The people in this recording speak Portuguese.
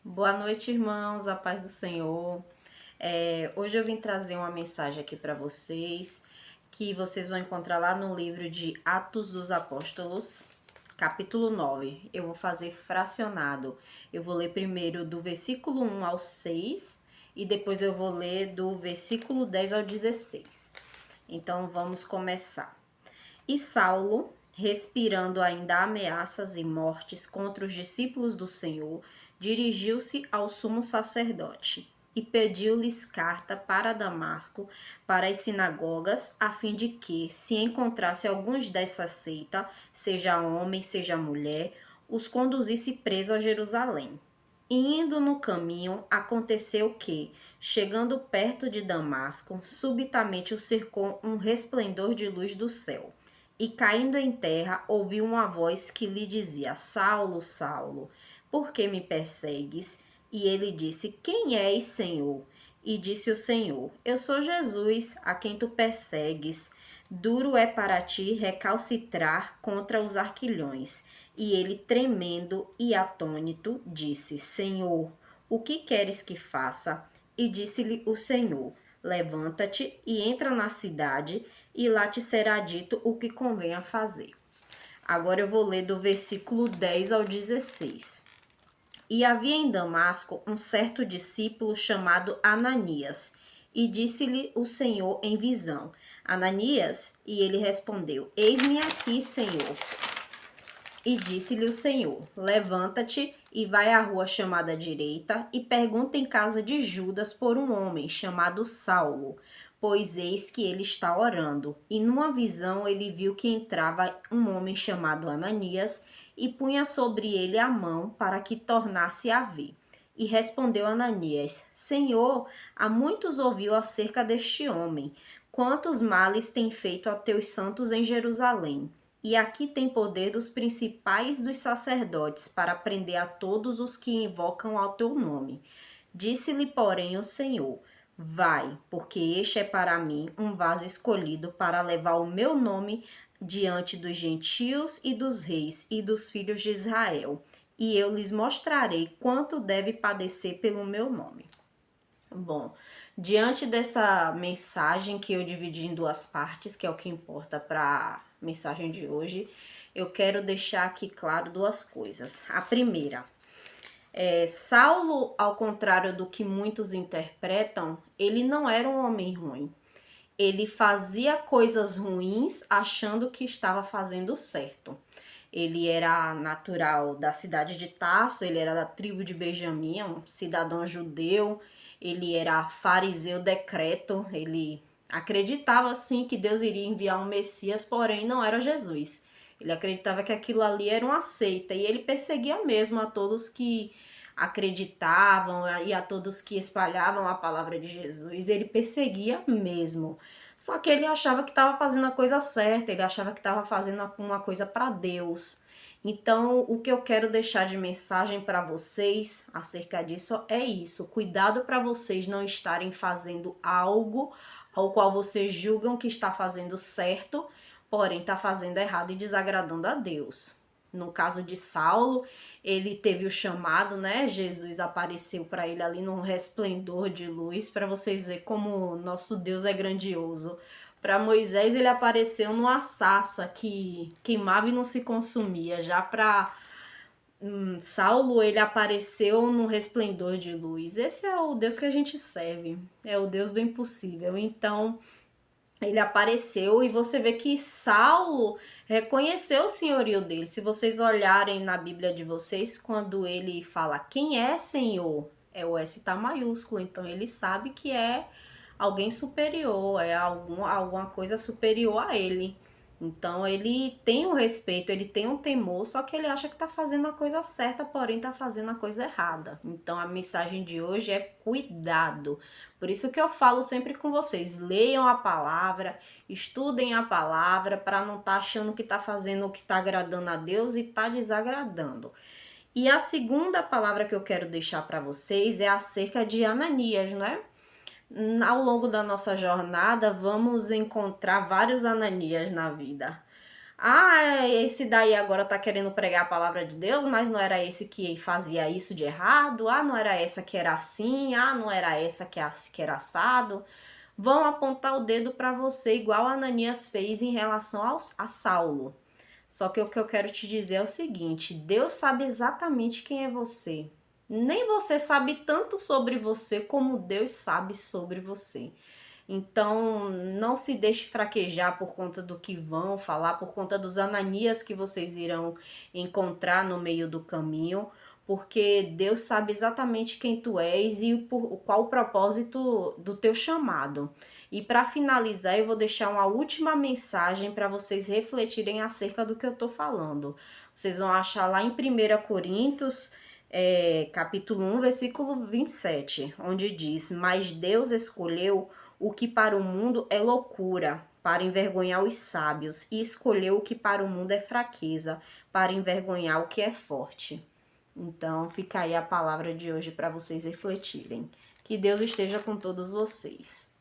Boa noite, irmãos, a paz do Senhor. Hoje eu vim trazer uma mensagem aqui para vocês, que vocês vão encontrar lá no livro de Atos dos Apóstolos, capítulo 9. Eu vou fazer fracionado. Eu vou ler primeiro do versículo 1 ao 6 e depois eu vou ler do versículo 10 ao 16. Então vamos começar. E Saulo, respirando ainda ameaças e mortes contra os discípulos do Senhor, dirigiu-se ao sumo sacerdote e pediu-lhes carta para Damasco, para as sinagogas, a fim de que, se encontrasse alguns dessa seita, seja homem, seja mulher, os conduzisse preso a Jerusalém. E indo no caminho, aconteceu que, chegando perto de Damasco, subitamente o cercou um resplendor de luz do céu. E caindo em terra, ouviu uma voz que lhe dizia: Saulo, Saulo, por que me persegues? E ele disse: Quem és, Senhor? E disse o Senhor: Eu sou Jesus, a quem tu persegues. Duro é para ti recalcitrar contra os arquilhões. E ele, tremendo e atônito, disse: Senhor, o que queres que faça? E disse-lhe o Senhor: Levanta-te e entra na cidade, e lá te será dito o que convém a fazer. Agora eu vou ler do versículo 10 ao 16. E havia em Damasco um certo discípulo chamado Ananias, e disse-lhe o Senhor em visão: Ananias? E ele respondeu: Eis-me aqui, Senhor. E disse-lhe o Senhor: Levanta-te e vai à rua chamada direita e pergunta em casa de Judas por um homem chamado Saulo, pois eis que ele está orando. E numa visão ele viu que entrava um homem chamado Ananias e punha sobre ele a mão para que tornasse a ver. E respondeu Ananias: Senhor, há muitos ouviu acerca deste homem, quantos males tem feito a teus santos em Jerusalém. E aqui tem poder dos principais dos sacerdotes para prender a todos os que invocam ao teu nome. Disse-lhe, porém, o Senhor: Vai, porque este é para mim um vaso escolhido para levar o meu nome diante dos gentios e dos reis e dos filhos de Israel. E eu lhes mostrarei quanto deve padecer pelo meu nome. Bom, diante dessa mensagem que eu dividi em duas partes, que é o que importa para a mensagem de hoje, eu quero deixar aqui claro duas coisas. A primeira, Saulo, ao contrário do que muitos interpretam, ele não era um homem ruim. Ele fazia coisas ruins achando que estava fazendo certo. Ele era natural da cidade de Tarso, ele era da tribo de Benjamim, um cidadão judeu, ele era fariseu decreto, ele acreditava sim que Deus iria enviar um Messias, porém não era Jesus. Ele acreditava que aquilo ali era uma seita e ele perseguia mesmo a todos que acreditavam e a todos que espalhavam a palavra de Jesus. Ele perseguia mesmo. Só que ele achava que estava fazendo a coisa certa, ele achava que estava fazendo uma coisa para Deus. Então, o que eu quero deixar de mensagem para vocês acerca disso é isso. Cuidado para vocês não estarem fazendo algo ao qual vocês julgam que está fazendo certo, porém está fazendo errado e desagradando a Deus. No caso de Saulo, ele teve o chamado, né? Jesus apareceu para ele ali num resplendor de luz, para vocês verem como nosso Deus é grandioso. Para Moisés, ele apareceu numa sarça que queimava e não se consumia. Já para Saulo, ele apareceu num resplendor de luz. Esse é o Deus que a gente serve, é o Deus do impossível. Então, ele apareceu e você vê que Saulo reconheceu o senhorio dele. Se vocês olharem na Bíblia de vocês, quando ele fala quem é Senhor, é o S tá maiúsculo, então ele sabe que é alguém superior, é alguma coisa superior a ele. Então ele tem um respeito, ele tem um temor, só que ele acha que tá fazendo a coisa certa, porém tá fazendo a coisa errada. Então a mensagem de hoje é cuidado. Por isso que eu falo sempre com vocês, leiam a palavra, estudem a palavra para não estar achando que tá fazendo o que tá agradando a Deus e tá desagradando. E a segunda palavra que eu quero deixar para vocês é acerca de Ananias, né? Ao longo da nossa jornada, vamos encontrar vários Ananias na vida. Ah, esse daí agora tá querendo pregar a palavra de Deus, mas não era esse que fazia isso de errado. Ah, não era essa que era assim. Ah, não era essa que era assado. Vão apontar o dedo para você, igual Ananias fez em relação a Saulo. Só que o que eu quero te dizer é o seguinte: Deus sabe exatamente quem é você. Nem você sabe tanto sobre você como Deus sabe sobre você. Então, não se deixe fraquejar por conta do que vão falar, por conta dos Ananias que vocês irão encontrar no meio do caminho, porque Deus sabe exatamente quem tu és e qual o propósito do teu chamado. E para finalizar, eu vou deixar uma última mensagem para vocês refletirem acerca do que eu estou falando. Vocês vão achar lá em 1 Coríntios, capítulo 1, versículo 27, onde diz: Mas Deus escolheu o que para o mundo é loucura, para envergonhar os sábios, e escolheu o que para o mundo é fraqueza, para envergonhar o que é forte. Então, fica aí a palavra de hoje para vocês refletirem. Que Deus esteja com todos vocês.